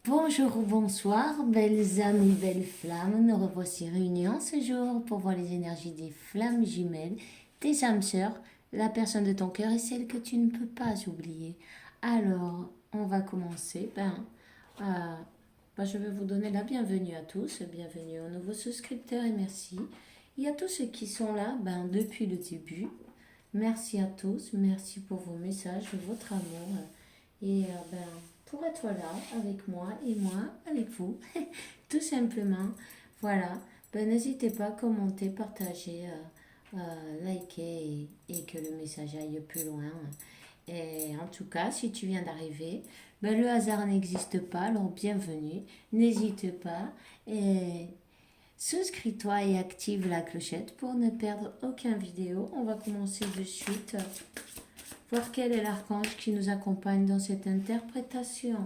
Bonjour ou bonsoir, belles amies, belles flammes. Nous revoici réunis en ce jour pour voir les énergies des flammes jumelles, tes âmes sœurs, la personne de ton cœur et celle que tu ne peux pas oublier. Alors, on va commencer. Je vais vous donner la bienvenue à tous, bienvenue aux nouveaux souscripteurs et merci. Et à tous ceux qui sont là depuis le début. Merci à tous, merci pour vos messages, votre amour. Et pour être là avec moi et moi avec vous, tout simplement. Voilà, n'hésitez pas à commenter, partager, liker et que le message aille plus loin. Et en tout cas, si tu viens d'arriver, le hasard n'existe pas, alors bienvenue. N'hésite pas et souscris-toi et active la clochette pour ne perdre aucune vidéo. On va commencer de suite. Voir quel est l'archange qui nous accompagne dans cette interprétation.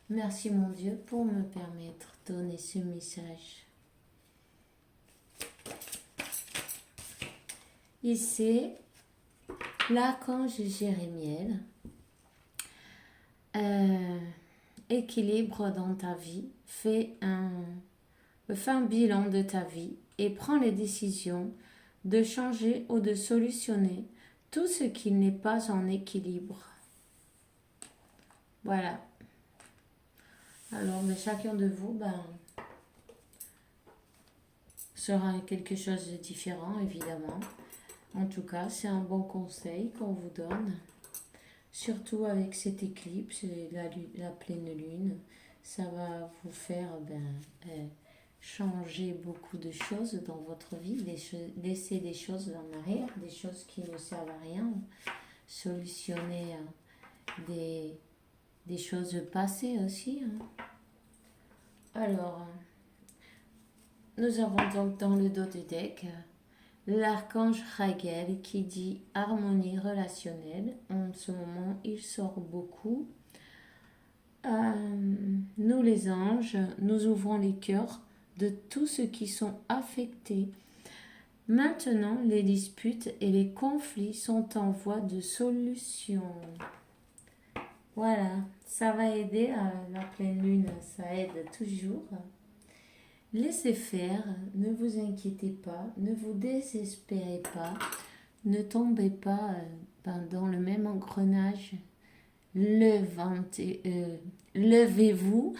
Merci mon Dieu pour me permettre de donner ce message. Ici, l'archange Jérémiel. Équilibre dans ta vie. Fais un bilan de ta vie et prends les décisions de changer ou de solutionner tout ce qui n'est pas en équilibre. Voilà. Alors, chacun de vous sera quelque chose de différent, évidemment. En tout cas, c'est un bon conseil qu'on vous donne. Surtout avec cette éclipse et la pleine lune. Ça va vous faire changer beaucoup de choses dans votre vie, laisser des choses en arrière, des choses qui ne servent à rien, solutionner des choses passées aussi. Alors, nous avons donc dans le dos du deck l'archange Raguel qui dit harmonie relationnelle. En ce moment, il sort beaucoup. Nous les anges, nous ouvrons les cœurs de tous ceux qui sont affectés. Maintenant, les disputes et les conflits sont en voie de solution. Voilà, ça va aider à la pleine lune, ça aide toujours. Laissez faire, ne vous inquiétez pas, ne vous désespérez pas, ne tombez pas dans le même engrenage. Levez-vous,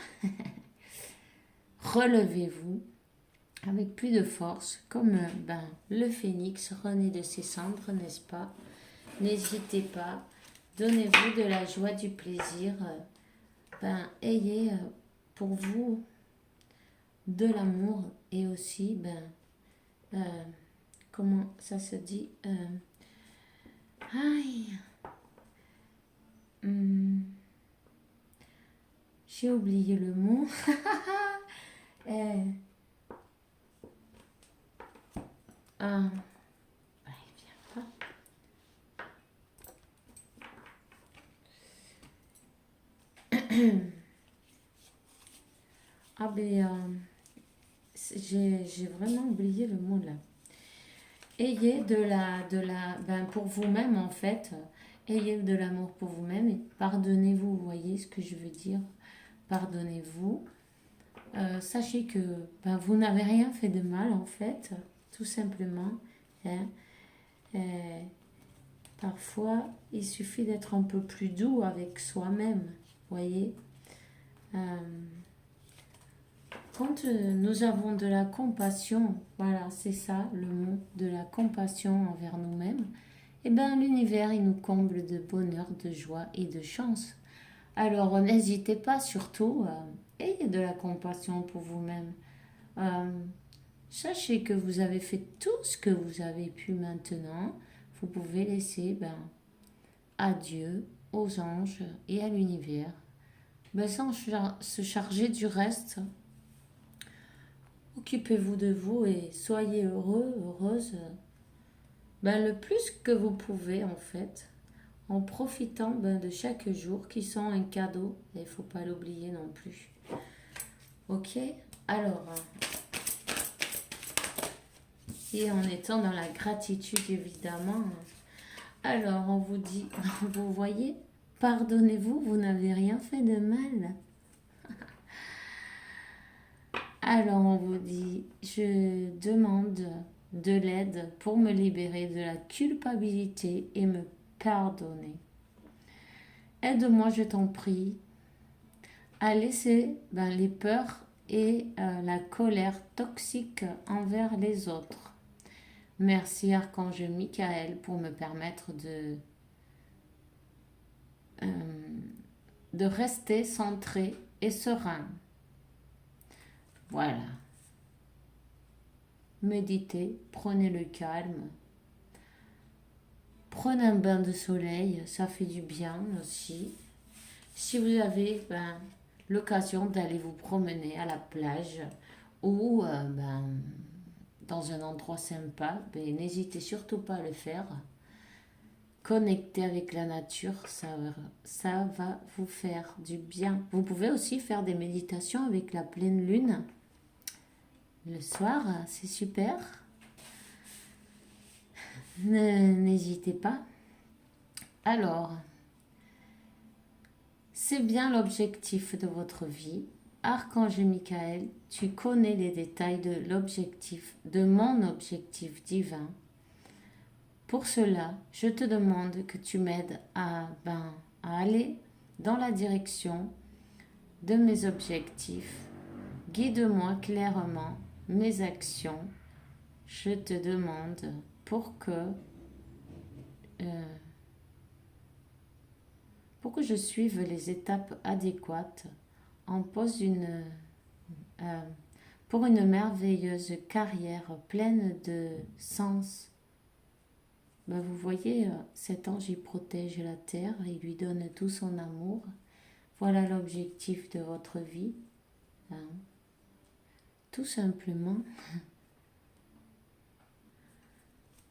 relevez-vous avec plus de force, comme le phénix renaît de ses cendres, n'est-ce pas? N'hésitez pas, donnez-vous de la joie, du plaisir, ayez pour vous de l'amour et aussi, comment ça se dit, j'ai oublié le mot. Il vient pas. J'ai vraiment oublié le mot là. Ayez pour vous-même en fait, ayez de l'amour pour vous-même et pardonnez-vous, vous voyez ce que je veux dire, pardonnez-vous. Sachez que vous n'avez rien fait de mal en fait, tout simplement. Parfois, il suffit d'être un peu plus doux avec soi-même, voyez. Quand nous avons de la compassion, voilà, c'est ça le mot, de la compassion envers nous-mêmes, l'univers, il nous comble de bonheur, de joie et de chance. Alors, n'hésitez pas surtout, ayez de la compassion pour vous-même. Sachez que vous avez fait tout ce que vous avez pu maintenant. Vous pouvez laisser à Dieu, aux anges et à l'univers, sans se charger du reste. Occupez-vous de vous et soyez heureux, heureuse, le plus que vous pouvez en fait, en profitant de chaque jour qui sont un cadeau. Il ne faut pas l'oublier non plus. Ok? Alors, et en étant dans la gratitude évidemment, alors on vous dit, vous voyez, pardonnez-vous, vous n'avez rien fait de mal. Alors on vous dit, je demande de l'aide pour me libérer de la culpabilité et me pardonner. Aide-moi, je t'en prie, à laisser les peurs et la colère toxique envers les autres. Merci Archange Michael pour me permettre euh, de rester centré et serein. Voilà. Méditez, prenez le calme. Prenez un bain de soleil, ça fait du bien aussi. Si vous avez l'occasion d'aller vous promener à la plage ou dans un endroit sympa, n'hésitez surtout pas à le faire. Connecter avec la nature, ça va vous faire du bien. Vous pouvez aussi faire des méditations avec la pleine lune. Le soir, c'est super. N'hésitez pas. Alors, c'est bien l'objectif de votre vie. Archange Michael, tu connais les détails de l'objectif, de mon objectif divin. Pour cela, je te demande que tu m'aides à aller dans la direction de mes objectifs. Guide-moi clairement mes actions. Je te demande pour que je suive les étapes adéquates pour une merveilleuse carrière pleine de sens. Vous voyez, cet ange, il protège la terre, il lui donne tout son amour. Voilà l'objectif de votre vie. Tout simplement.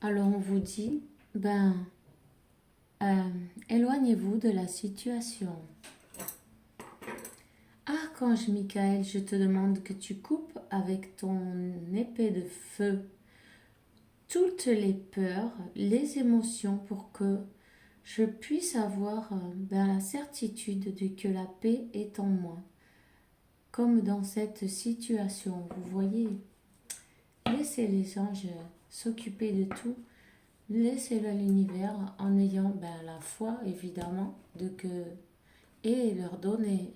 Alors on vous dit, éloignez-vous de la situation. Archange Michael, je te demande que tu coupes avec ton épée de feu toutes les peurs, les émotions pour que je puisse avoir la certitude de que la paix est en moi. Comme dans cette situation, vous voyez, laissez les anges s'occuper de tout. Laissez-le à l'univers en ayant la foi, évidemment, et leur donner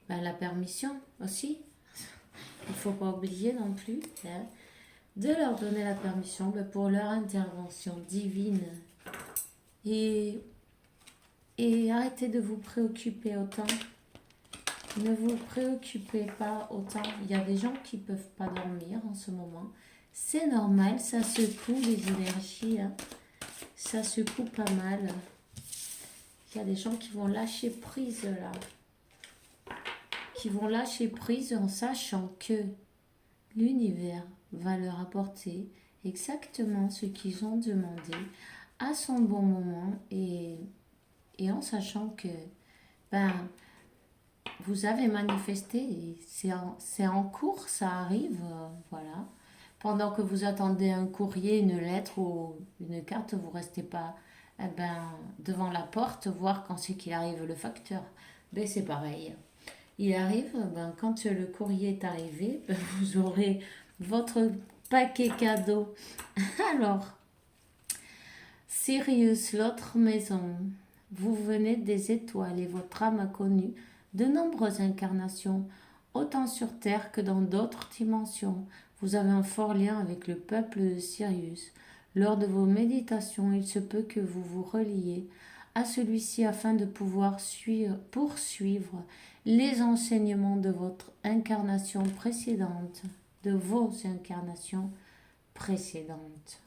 la permission aussi. Il ne faut pas oublier non plus de leur donner la permission pour leur intervention divine. Et arrêtez de vous préoccuper autant. Ne vous préoccupez pas autant. Il y a des gens qui ne peuvent pas dormir en ce moment. C'est normal, ça secoue les énergies. Ça secoue pas mal. Il y a des gens qui vont lâcher prise là. Qui vont lâcher prise en sachant que l'univers va leur apporter exactement ce qu'ils ont demandé à son bon moment et en sachant que vous avez manifesté et c'est en cours, ça arrive, voilà. Pendant que vous attendez un courrier, une lettre ou une carte, vous ne restez pas devant la porte voir quand c'est qu'il arrive le facteur. C'est pareil. Il arrive, quand le courrier est arrivé, vous aurez votre paquet cadeau. Alors, Sirius, l'autre maison, vous venez des étoiles et votre âme a connu de nombreuses incarnations, autant sur Terre que dans d'autres dimensions. Vous avez un fort lien avec le peuple de Sirius. Lors de vos méditations, il se peut que vous vous reliez à celui-ci afin de pouvoir poursuivre les enseignements de votre incarnation précédente, de vos incarnations précédentes.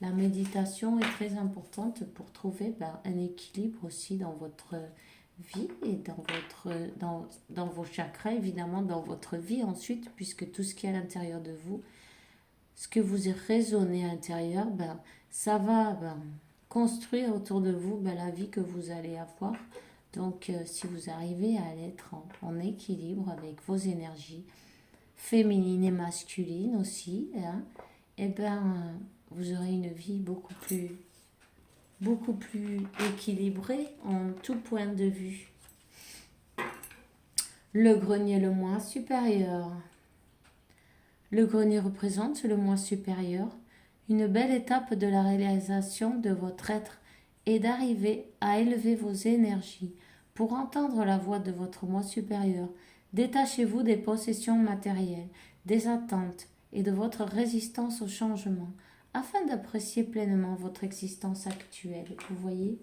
La méditation est très importante pour trouver un équilibre aussi dans votre vie et dans vos chakras, évidemment, dans votre vie ensuite, puisque tout ce qui est à l'intérieur de vous, ce que vous raisonnez à l'intérieur, ça va construire autour de vous la vie que vous allez avoir. Donc, si vous arrivez à être en équilibre avec vos énergies féminines et masculines aussi, vous aurez une vie beaucoup plus beaucoup plus équilibré en tout point de vue. Le grenier, le moi supérieur. Le grenier représente le moi supérieur, une belle étape de la réalisation de votre être et d'arriver à élever vos énergies. Pour entendre la voix de votre moi supérieur, détachez-vous des possessions matérielles, des attentes et de votre résistance au changement, afin d'apprécier pleinement votre existence actuelle. Vous voyez,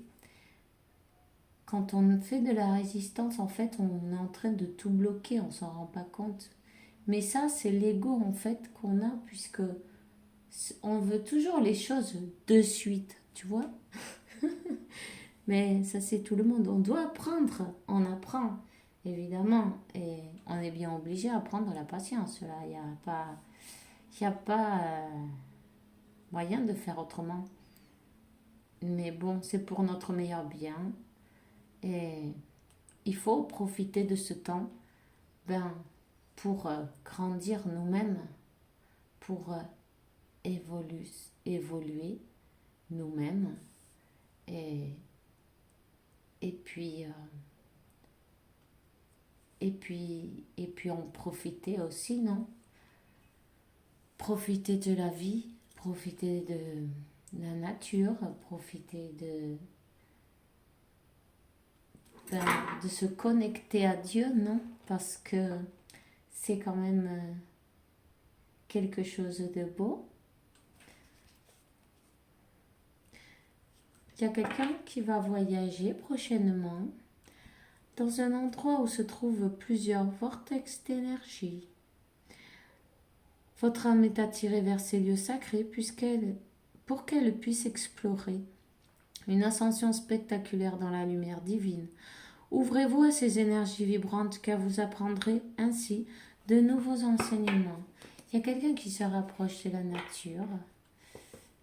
quand on fait de la résistance, en fait, on est en train de tout bloquer, on s'en rend pas compte. Mais ça, c'est l'ego, en fait, qu'on a, puisque on veut toujours les choses de suite, tu vois. Mais ça, c'est tout le monde. On doit apprendre, on apprend, évidemment. Et on est bien obligé à apprendre la patience. Là, il y a pas moyen de faire autrement. Mais bon, c'est pour notre meilleur bien. Et il faut profiter de ce temps ben, pour grandir nous-mêmes, pour évoluer nous-mêmes et, et puis en profiter aussi, non? Profiter de la vie, profiter de la nature, profiter de se connecter à Dieu, non? Parce que c'est quand même quelque chose de beau. Il y a quelqu'un qui va voyager prochainement dans un endroit où se trouvent plusieurs vortex d'énergie. Votre âme est attirée vers ces lieux sacrés pour qu'elle puisse explorer une ascension spectaculaire dans la lumière divine. Ouvrez-vous à ces énergies vibrantes car vous apprendrez ainsi de nouveaux enseignements. Il y a quelqu'un qui se rapproche de la nature.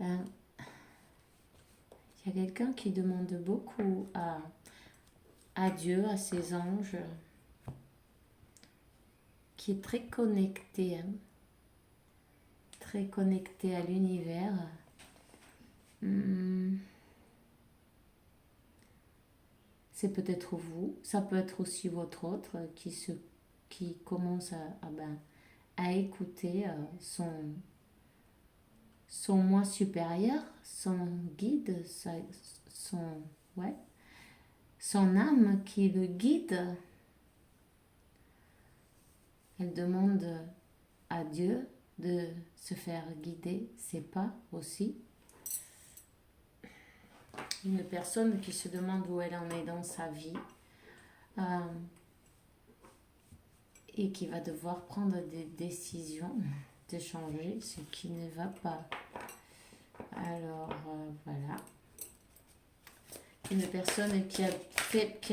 Il y a quelqu'un qui demande beaucoup à Dieu, à ses anges, qui est très connecté, très connecté à l'univers. C'est peut-être vous, ça peut être aussi votre autre qui commence à écouter son moi supérieur, son guide, son âme qui le guide. Elle demande à Dieu de se faire guider ses pas aussi. Une personne qui se demande où elle en est dans sa vie et qui va devoir prendre des décisions de changer ce qui ne va pas. Alors voilà. Une personne qui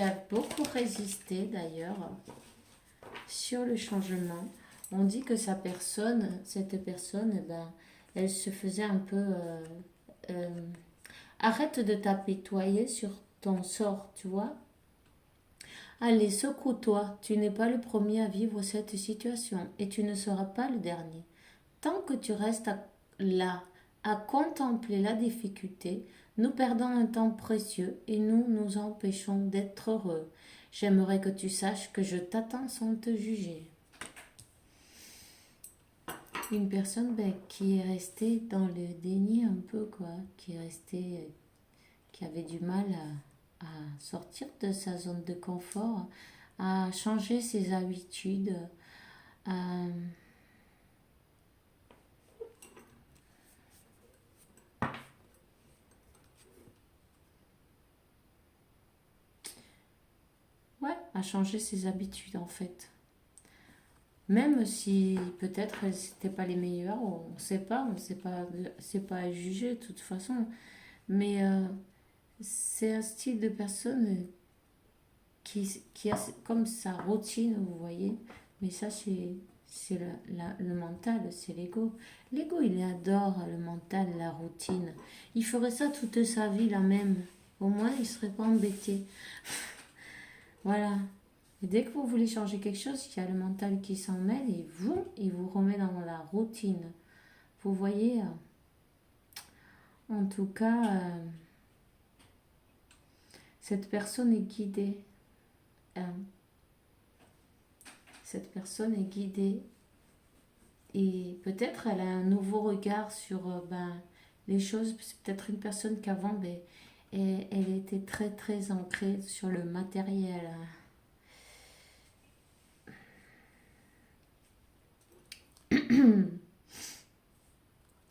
a beaucoup résisté d'ailleurs sur le changement. On dit que cette personne, elle se faisait un peu... arrête de t'apitoyer sur ton sort, tu vois. Allez, secoue-toi, tu n'es pas le premier à vivre cette situation et tu ne seras pas le dernier. Tant que tu restes là, à contempler la difficulté, nous perdons un temps précieux et nous nous empêchons d'être heureux. J'aimerais que tu saches que je t'attends sans te juger. Une personne qui est restée dans le déni un peu, quoi, qui avait du mal à sortir de sa zone de confort, à changer ses habitudes, à changer ses habitudes en fait. Même si peut-être c'était pas les meilleures, on ne sait pas, c'est pas à juger de toute façon. Mais c'est un style de personne qui a comme sa routine, vous voyez. Mais ça, c'est le mental, c'est l'ego. L'ego, il adore le mental, la routine. Il ferait ça toute sa vie, la même. Au moins, il ne serait pas embêté. Voilà. Et dès que vous voulez changer quelque chose, il y a le mental qui s'en mêle et il vous remet dans la routine. Vous voyez, en tout cas, Cette personne est guidée. hein. Cette personne est guidée. Et peut-être elle a un nouveau regard sur les choses. C'est peut-être une personne qu'avant, elle était très très ancrée sur le matériel.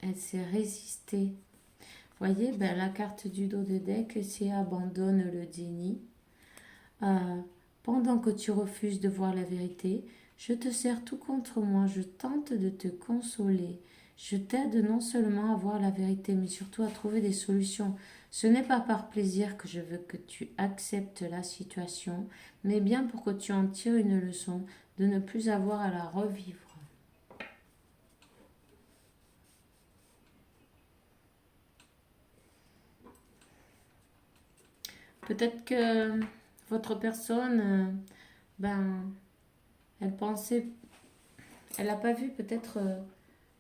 Elle s'est résistée. Vous voyez, la carte du dos de deck, c'est abandonne le déni. Euh, Pendant que tu refuses de voir la vérité, je te serre tout contre moi, je tente de te consoler. Je t'aide non seulement à voir la vérité, mais surtout à trouver des solutions. Ce n'est pas par plaisir que je veux que tu acceptes la situation, mais bien pour que tu en tires une leçon, de ne plus avoir à la revivre. Peut-être que votre personne, ben, elle pensait, elle n'a pas vu peut-être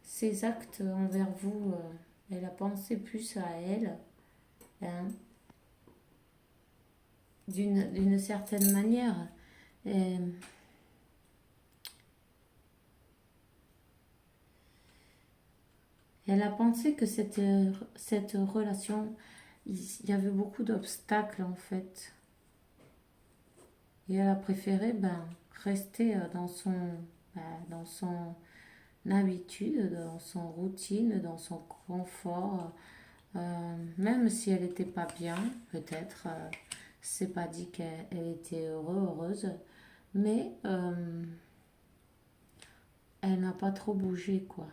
ses actes envers vous. Elle a pensé plus à elle, hein, d'une certaine manière. Et elle a pensé que cette relation, il y avait beaucoup d'obstacles en fait. Et elle a préféré rester ben, dans son habitude, dans son routine, dans son confort. Même si elle n'était pas bien, peut-être, c'est pas dit qu'elle était heureuse, mais elle n'a pas trop bougé, quoi.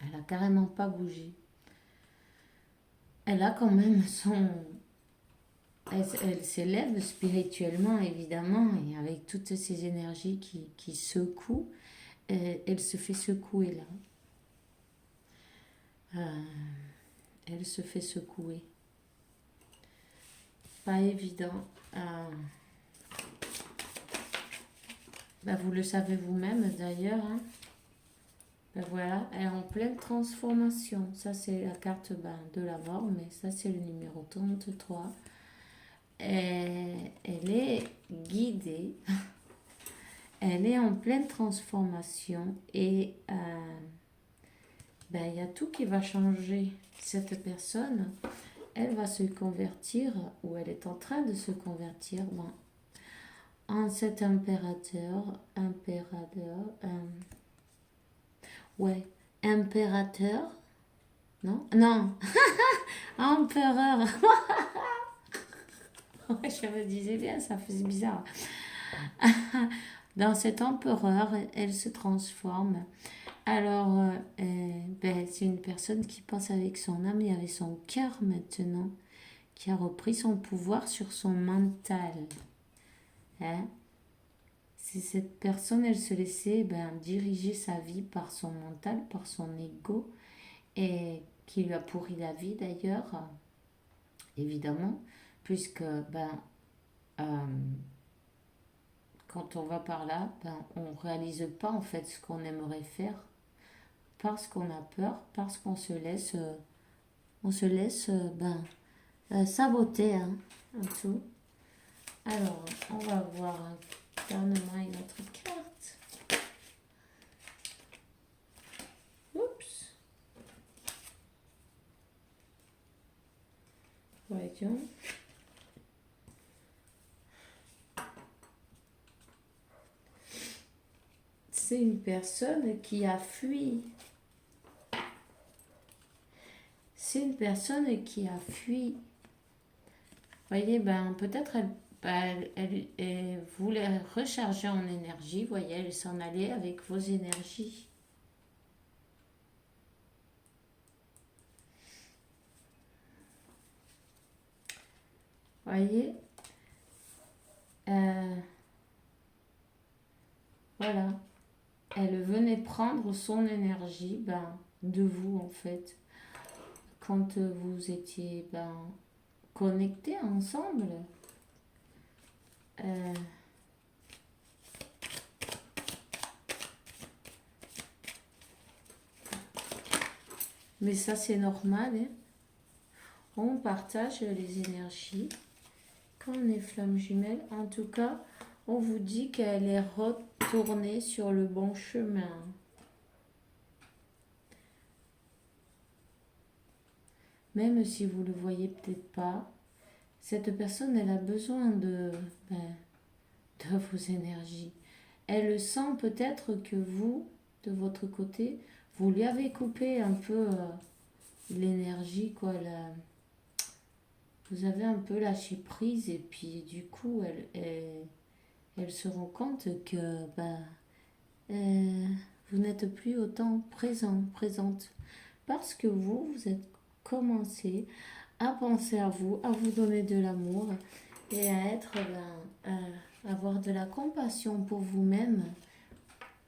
Elle a carrément pas bougé. Elle a quand même elle s'élève spirituellement, évidemment, et avec toutes ces énergies qui secouent, elle se fait secouer là. Euh, Elle se fait secouer. Pas évident. Vous le savez vous-même d'ailleurs. Hein. Voilà, elle est en pleine transformation. Ça, c'est la carte de la mort, mais ça, c'est le numéro 33. Elle est guidée. Elle est en pleine transformation et il y a tout qui va changer. Cette personne, elle va se convertir, ou elle est en train de se convertir en cet impérateur, ouais, impérateur, non, non, empereur. Ouais, je me disais bien, ça faisait bizarre. Dans cet empereur, elle se transforme. Alors, c'est une personne qui pense avec son âme et avec son cœur maintenant, qui a repris son pouvoir sur son mental. Hein? Si cette personne, elle se laissait diriger sa vie par son mental, par son ego, et qui lui a pourri la vie d'ailleurs, évidemment, puisque euh, quand on va par là, on réalise pas en fait ce qu'on aimerait faire parce qu'on a peur, parce qu'on se laisse saboter hein, en tout. Alors, on va voir carrément une autre carte. Oups. Voyons. C'est une personne qui a fui. C'est une personne qui a fui. Vous voyez, peut-être elle voulait recharger en énergie. Vous voyez, elle s'en allait avec vos énergies. Vous voyez, voilà. Elle venait prendre son énergie de vous en fait. Quand vous étiez connectés ensemble. Mais ça c'est normal. Hein. On partage les énergies. Quand on est flamme jumelle, en tout cas, on vous dit qu'elle est retournée sur le bon chemin. Même si vous ne le voyez peut-être pas, cette personne, elle a besoin de vos énergies. Elle le sent peut-être que vous, de votre côté, vous lui avez coupé un peu l'énergie, quoi. Vous avez un peu lâché prise et puis du coup, elle se rend compte que vous n'êtes plus autant présente. Parce que vous êtes commencé à penser à vous donner de l'amour et à être, avoir de la compassion pour vous-même.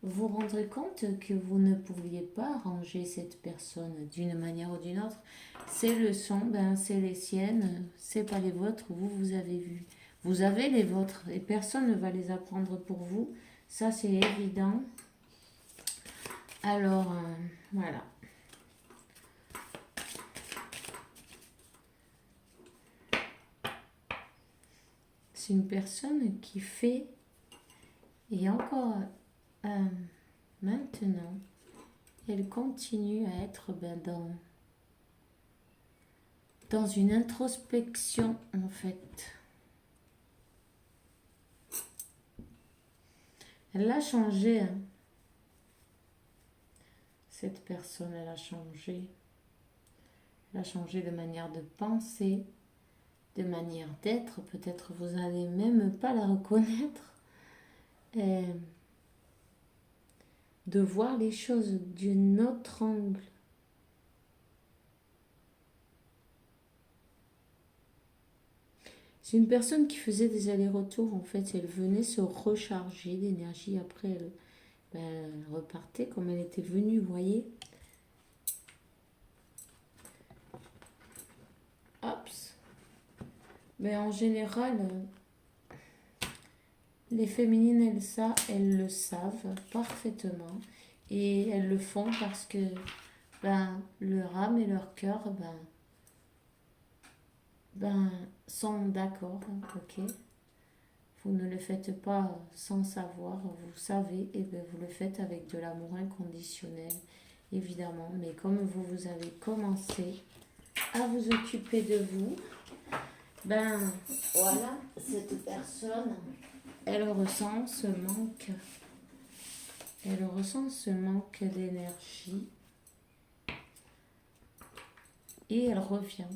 Vous rendrez compte que vous ne pouviez pas ranger cette personne d'une manière ou d'une autre. Ces leçons, c'est les siennes, c'est pas les vôtres. Vous avez vu. Vous avez les vôtres et personne ne va les apprendre pour vous. Ça, c'est évident. Alors, voilà. C'est une personne qui fait, et encore maintenant, elle continue à être dans une introspection en fait. Elle a changé, hein. Cette personne, elle a changé. Elle a changé de manière de penser, de manière d'être. Peut-être vous n'allez même pas la reconnaître. Et de voir les choses d'un autre angle. C'est une personne qui faisait des allers-retours, en fait. Elle venait se recharger d'énergie. Après, elle repartait comme elle était venue, vous voyez. Hops. Mais en général, les féminines, elles le savent parfaitement. Et elles le font parce que leur âme et leur cœur sont d'accord, ok. Vous ne le faites pas sans savoir, vous savez, et vous le faites avec de l'amour inconditionnel, évidemment. Mais comme vous avez commencé à vous occuper de vous, voilà, cette personne, elle ressent ce manque. Elle ressent ce manque d'énergie et elle revient.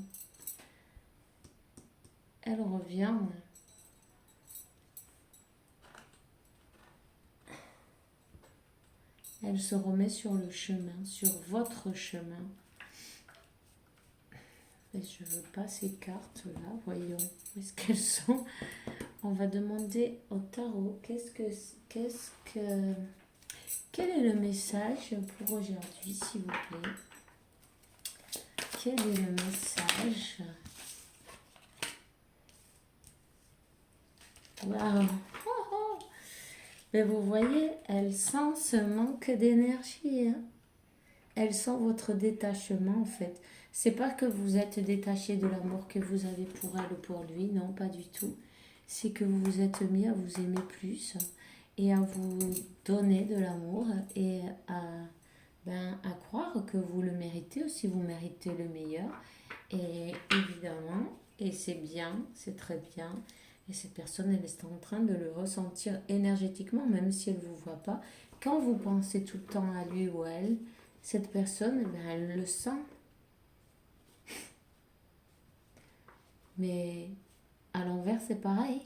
Elle revient. Elle se remet sur le chemin, sur votre chemin. Et je veux pas ces cartes-là, voyons où est-ce qu'elles sont. On va demander au tarot, quel est le message pour aujourd'hui, s'il vous plaît? Quel est le message? Waouh! Mais vous voyez, elle sent ce manque d'énergie. Hein? Elle sent votre détachement, en fait. C'est pas que vous êtes détaché de l'amour que vous avez pour elle ou pour lui, non, pas du tout. C'est que vous vous êtes mis à vous aimer plus et à vous donner de l'amour et à croire que vous le méritez aussi, vous méritez le meilleur. Et évidemment, et c'est bien, c'est très bien. Et cette personne, elle est en train de le ressentir énergétiquement, même si elle ne vous voit pas. Quand vous pensez tout le temps à lui ou à elle, cette personne, elle le sent. Mais à l'envers, c'est pareil.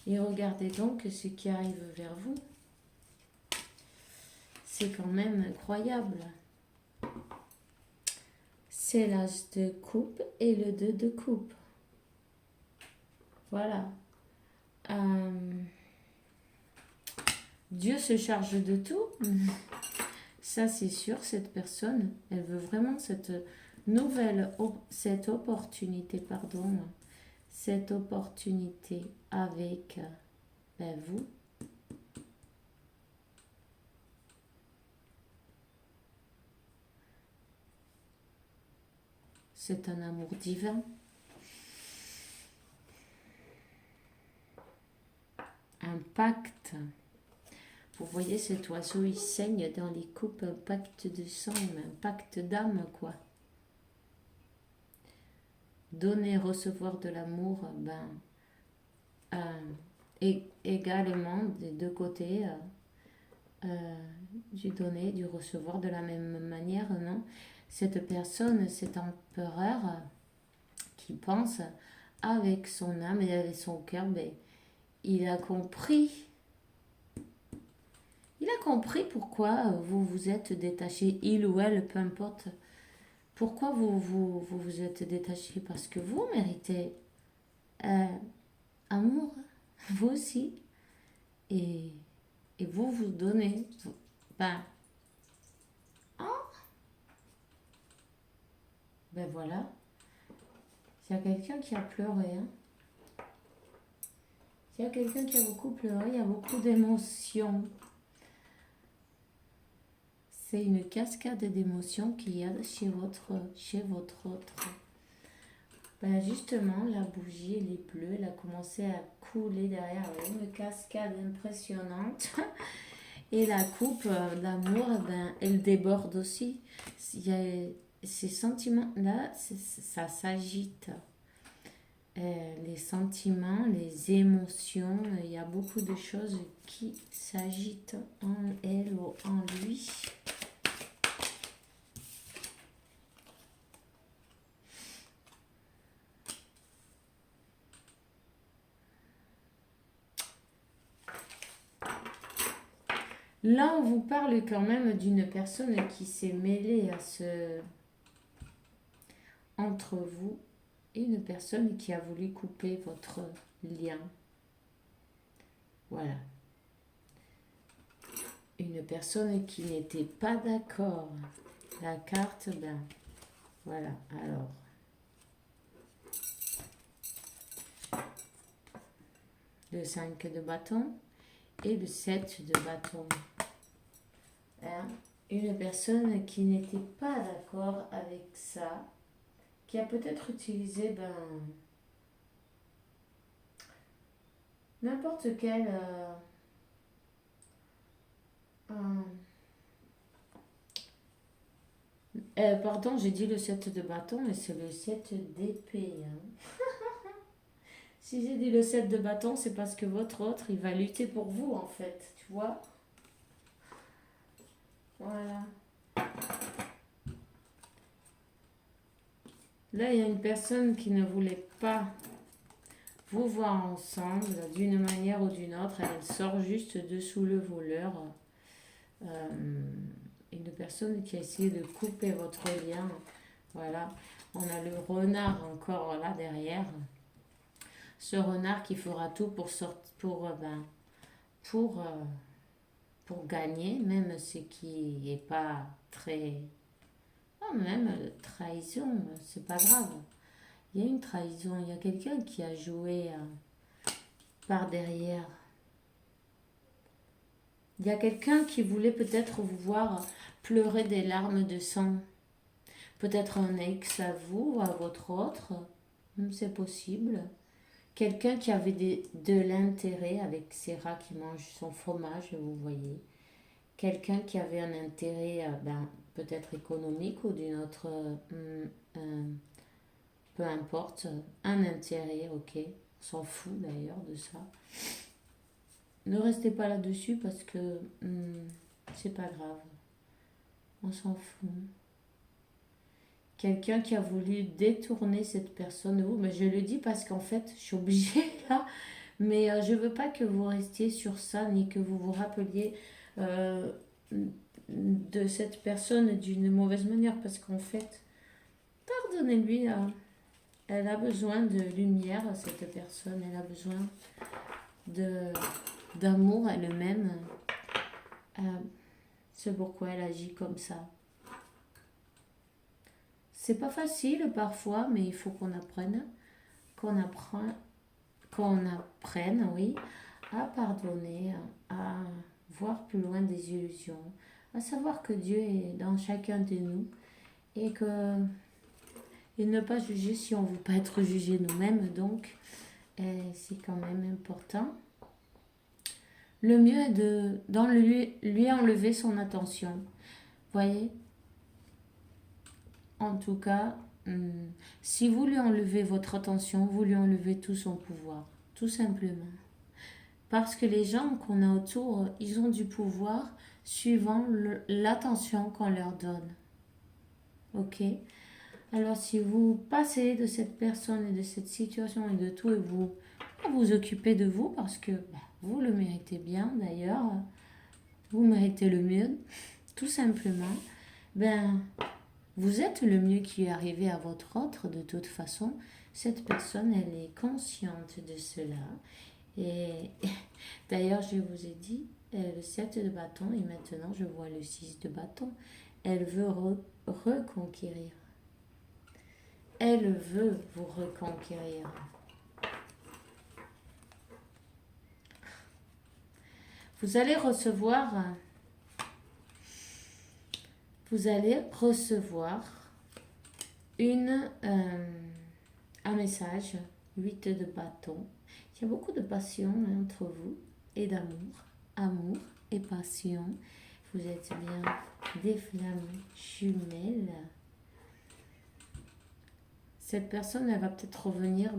Et regardez donc ce qui arrive vers vous. C'est quand même incroyable. C'est l'as de coupe et le 2 de coupe. Voilà. Dieu se charge de tout. Ça, c'est sûr, cette personne, elle veut vraiment cette opportunité avec vous. C'est un amour divin. un pacte. Vous voyez, cet oiseau, il saigne dans les coupes, un pacte de sang, un pacte d'âme, quoi. Donner, recevoir de l'amour, et également des deux côtés, du donner, du recevoir de la même manière, non? Cette personne, cet empereur qui pense avec son âme et avec son cœur, il a compris. Il a compris pourquoi vous vous êtes détaché, il ou elle, peu importe. Pourquoi vous êtes détaché? Parce que vous méritez amour, vous aussi. Et, et vous donnez. Ben, hein? Ben voilà. Il y a quelqu'un qui a pleuré. Hein. Il y a quelqu'un qui a beaucoup pleuré, il y a beaucoup d'émotions. C'est une cascade d'émotions qu'il y a chez votre autre. Ben justement, la bougie, elle est bleue, elle a commencé à couler derrière une cascade impressionnante. Et la coupe d'amour, elle déborde aussi. Il y a ces sentiments-là, ça s'agite. Les sentiments, les émotions, il y a beaucoup de choses qui s'agitent en elle ou en lui. Là, on vous parle quand même d'une personne qui s'est mêlée à ce entre vous et une personne qui a voulu couper votre lien. Voilà. Une personne qui n'était pas d'accord. La carte, voilà. Alors, le 5 de bâton et le 7 de bâton. Hein? Une personne qui n'était pas d'accord avec ça, qui a peut-être utilisé n'importe quel pardon, j'ai dit le 7 de bâton, mais c'est le 7 d'épée. Hein. Si j'ai dit le 7 de bâton, c'est parce que votre autre, il va lutter pour vous, en fait. Tu vois? Voilà. Là, il y a une personne qui ne voulait pas vous voir ensemble d'une manière ou d'une autre. Elle sort juste dessous le voleur. Une personne qui a essayé de couper votre lien. Voilà. On a le renard encore là derrière. Ce renard qui fera tout pour sortir, pour gagner, même ce qui n'est pas très... Non, même trahison, c'est pas grave. Il y a une trahison, il y a quelqu'un qui a joué par derrière. Il y a quelqu'un qui voulait peut-être vous voir pleurer des larmes de sang. Peut-être un ex à vous ou à votre autre, c'est possible. Quelqu'un qui avait de l'intérêt avec ces rats qui mangent son fromage, vous voyez. Quelqu'un qui avait un intérêt peut-être économique ou d'une autre, peu importe, un intérêt, ok. On s'en fout d'ailleurs de ça. Ne restez pas là-dessus parce que c'est pas grave. On s'en fout. Quelqu'un qui a voulu détourner cette personne de vous, mais je le dis parce qu'en fait, je suis obligée là, mais je veux pas que vous restiez sur ça, ni que vous vous rappeliez de cette personne d'une mauvaise manière, parce qu'en fait, pardonnez-lui, elle a besoin de lumière, cette personne, elle a besoin de d'amour elle-même. C'est pourquoi elle agit comme ça. C'est pas facile parfois, mais il faut qu'on apprenne, qu'on apprenne, oui, à pardonner, à voir plus loin des illusions, à savoir que Dieu est dans chacun de nous et que et ne pas juger si on ne veut pas être jugé nous-mêmes. Donc, c'est quand même important. le mieux est de lui enlever son attention. Voyez? En tout cas, si vous lui enlevez votre attention, vous lui enlevez tout son pouvoir. Tout simplement. Parce que les gens qu'on a autour, ils ont du pouvoir suivant l'attention qu'on leur donne. Ok? Alors si vous passez de cette personne et de cette situation et de tout et vous occupez de vous parce que vous le méritez bien d'ailleurs, vous méritez le mieux, tout simplement, ben vous êtes le mieux qui est arrivé à votre autre de toute façon. Cette personne, elle est consciente de cela. Et d'ailleurs, je vous ai dit, le 7 de bâton et maintenant je vois le 6 de bâton. Elle veut reconquérir. Elle veut vous reconquérir. Vous allez recevoir un message, 8 de bâton. Il y a beaucoup de passion entre vous et d'amour. Amour et passion. Vous êtes bien des flammes jumelles. Cette personne, elle va peut-être revenir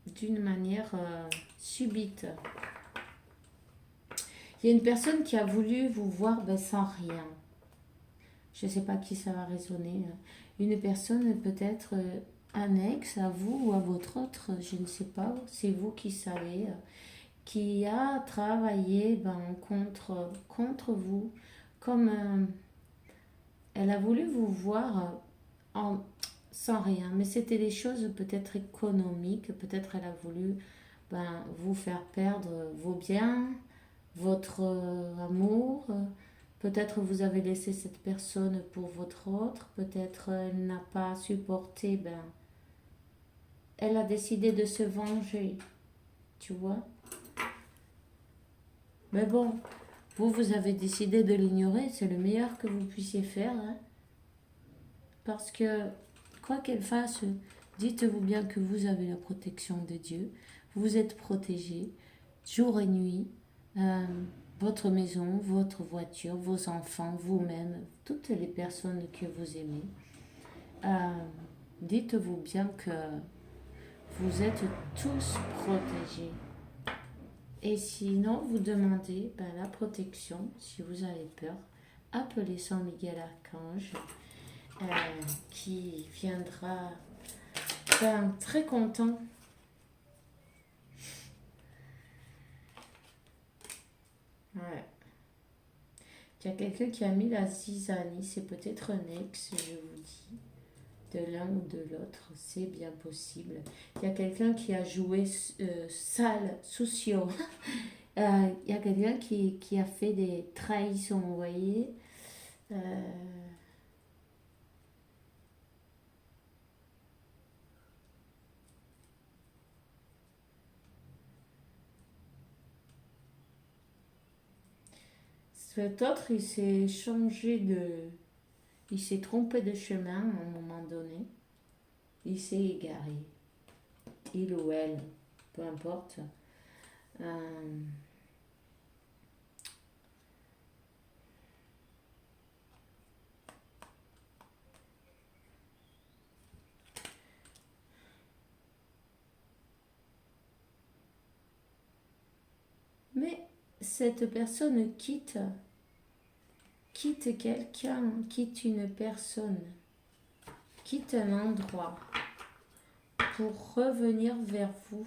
d'une manière subite. Il y a une personne qui a voulu vous voir sans rien. Je ne sais pas qui ça va résonner. Une personne peut-être un ex à vous ou à votre autre, je ne sais pas, c'est vous qui savez, qui a travaillé contre vous. Comme elle a voulu vous voir sans rien, mais c'était des choses peut-être économiques, peut-être elle a voulu vous faire perdre vos biens, votre amour, peut-être vous avez laissé cette personne pour votre autre, peut-être elle n'a pas supporté, elle a décidé de se venger, tu vois. Mais bon, vous avez décidé de l'ignorer, c'est le meilleur que vous puissiez faire, hein. Parce que, quoi qu'elle fasse, dites-vous bien que vous avez la protection de Dieu, vous êtes protégé, jour et nuit, votre maison, votre voiture, vos enfants, vous-même, toutes les personnes que vous aimez. Dites-vous bien que vous êtes tous protégés. Et sinon, vous demandez la protection, si vous avez peur, appelez Saint Miguel Archange, qui viendra très content. Ouais. Il y a quelqu'un qui a mis la zizanie, c'est peut-être un ex, je vous dis, de l'un ou de l'autre, c'est bien possible. Il y a quelqu'un qui a joué sale, soucieux. Il y a quelqu'un qui a fait des trahisons, vous voyez. Cet autre, il s'est trompé de chemin à un moment donné. Il s'est égaré. Il ou elle, peu importe. Mais cette personne quitte quelqu'un, quitte une personne, quitte un endroit pour revenir vers vous.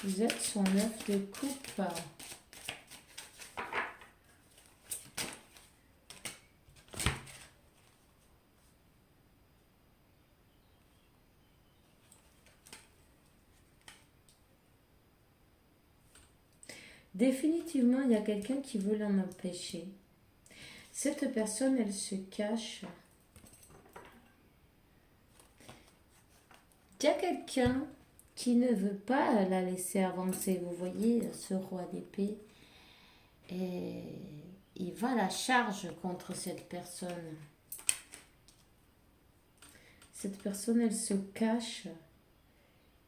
Vous êtes son œuf de coupe. Définitivement, il y a quelqu'un qui veut l'en empêcher. Cette personne, elle se cache. Il y a quelqu'un qui ne veut pas la laisser avancer. Vous voyez, ce roi d'épée. Et il va à la charge contre cette personne. Cette personne, elle se cache.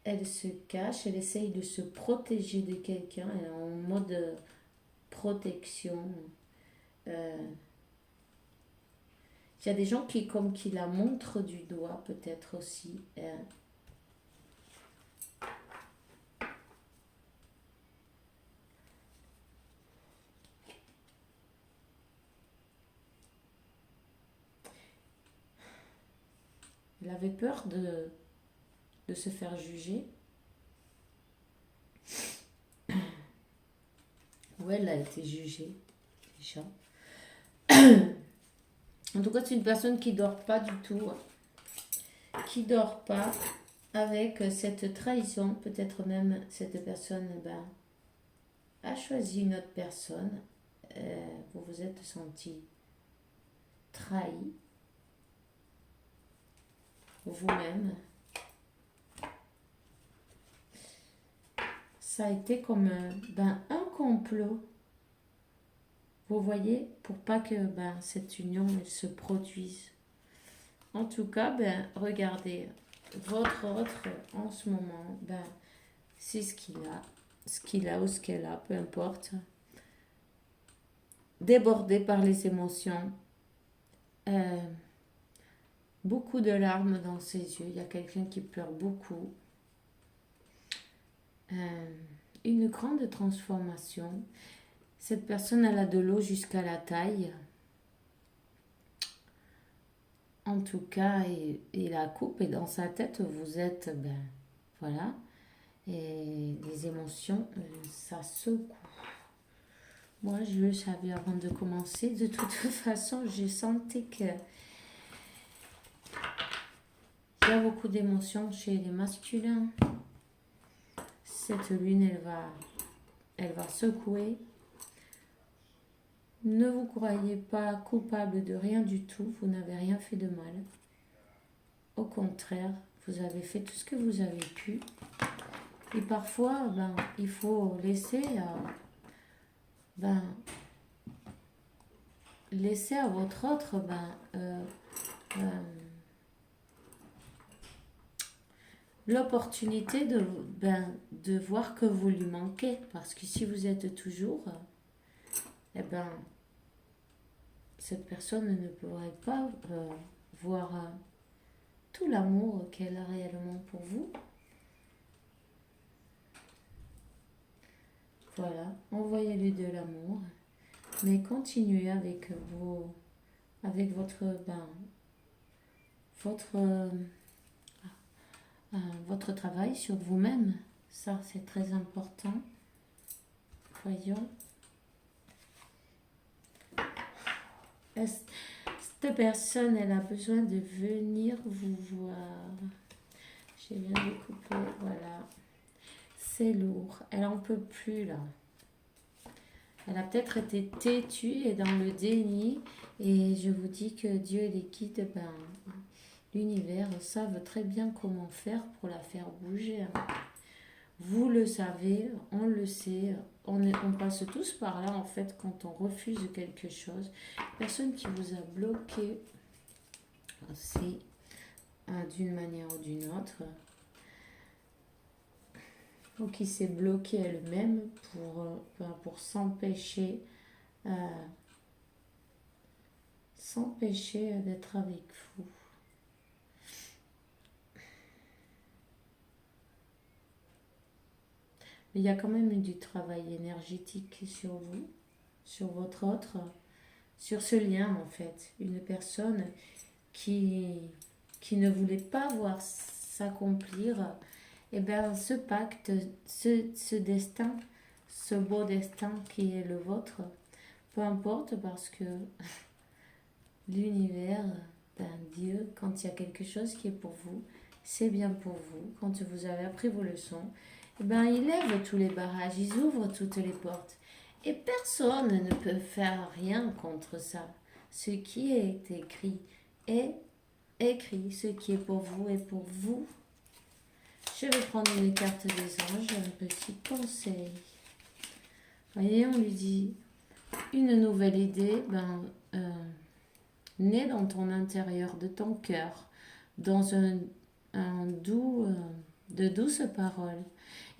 Elle se cache, elle essaye de se protéger de quelqu'un. Elle est en mode protection. Euh, Il y a des gens qui la montrent du doigt, peut-être aussi. Elle avait peur de se faire juger. Ou elle a été jugée, déjà. En tout cas, c'est une personne qui dort pas du tout. Qui dort pas avec cette trahison. Peut-être même cette personne a choisi une autre personne. Vous vous êtes senti trahi. Vous-même. Ça a été comme un complot. Vous voyez, pour pas que cette union elle se produise. En tout cas, regardez, votre autre en ce moment, c'est ce qu'il a ou ce qu'elle a, peu importe. Débordé par les émotions, beaucoup de larmes dans ses yeux. Il y a quelqu'un qui pleure beaucoup. Une grande transformation. Cette personne, elle a de l'eau jusqu'à la taille. En tout cas, et la coupe est dans sa tête. Vous êtes, voilà. Et les émotions, ça secoue. Moi, je le savais avant de commencer. De toute façon, j'ai senti que il y a beaucoup d'émotions chez les masculins. Cette lune, elle va secouer. Ne vous croyez pas coupable de rien du tout. Vous n'avez rien fait de mal. Au contraire, vous avez fait tout ce que vous avez pu. Et parfois, il faut laisser à votre autre l'opportunité de voir que vous lui manquez. Parce que si vous êtes toujours, cette personne ne pourrait pas voir tout l'amour qu'elle a réellement pour vous. Voilà, envoyez-lui de l'amour, mais continuez avec votre travail sur vous-même. Ça, c'est très important. Voyons. Cette personne, elle a besoin de venir vous voir. J'ai bien découpé, voilà. C'est lourd. Elle en peut plus, là. Elle a peut-être été têtue et dans le déni. Et je vous dis que Dieu et les guides, l'univers savent très bien comment faire pour la faire bouger. Vous le savez, on le sait, on passe tous par là en fait quand on refuse quelque chose. Personne qui vous a bloqué, c'est d'une manière ou d'une autre, ou qui s'est bloquée elle-même pour s'empêcher d'être avec vous. Il y a quand même eu du travail énergétique sur vous, sur votre autre, sur ce lien en fait. Une personne qui ne voulait pas voir s'accomplir, ce pacte, ce destin, ce beau destin qui est le vôtre, peu importe parce que l'univers, Dieu, quand il y a quelque chose qui est pour vous, c'est bien pour vous. Quand vous avez appris vos leçons, il lève tous les barrages, il ouvre toutes les portes. Et personne ne peut faire rien contre ça. Ce qui est écrit est écrit. Ce qui est pour vous est pour vous. Je vais prendre une carte des anges, un petit conseil. Voyez, on lui dit une nouvelle idée, naît dans ton intérieur, de ton cœur. dans de douces paroles.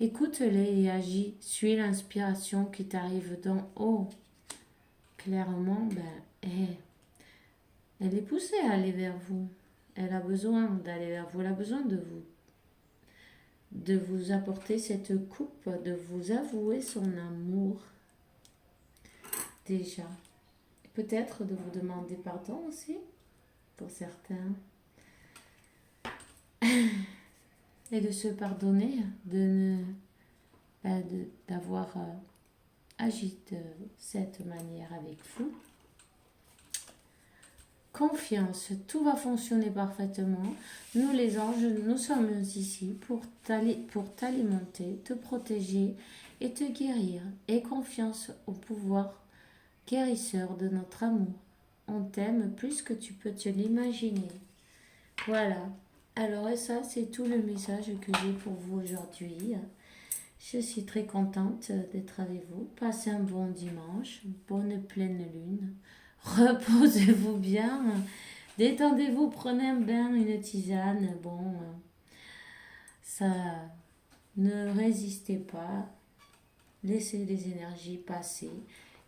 Écoute-les et agis. Suis l'inspiration qui t'arrive d'en haut. Clairement, elle est poussée à aller vers vous. Elle a besoin d'aller vers vous. Elle a besoin de vous apporter cette coupe, de vous avouer son amour. Déjà. Peut-être de vous demander pardon aussi, pour certains. Et de se pardonner, d'avoir agi de cette manière avec vous. Confiance, tout va fonctionner parfaitement. Nous les anges, nous sommes ici pour t'alimenter, te protéger et te guérir. Aie confiance au pouvoir guérisseur de notre amour. On t'aime plus que tu peux te l'imaginer. Voilà. Alors, et ça, c'est tout le message que j'ai pour vous aujourd'hui. Je suis très contente d'être avec vous. Passez un bon dimanche, bonne pleine lune. Reposez-vous bien, détendez-vous, prenez un bain, une tisane. Bon, ça, ne résistez pas, laissez les énergies passer,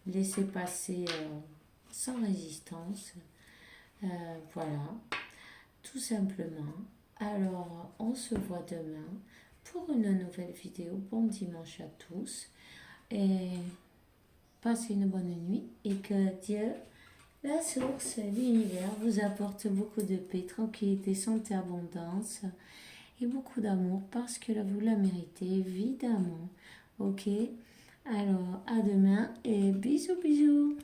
laissez passer sans résistance. Voilà, tout simplement. Alors, on se voit demain pour une nouvelle vidéo. Bon dimanche à tous et passez une bonne nuit et que Dieu, la source, l'univers, vous apporte beaucoup de paix, tranquillité, santé, abondance et beaucoup d'amour parce que vous la méritez, évidemment. Ok? Alors, à demain et bisous, bisous!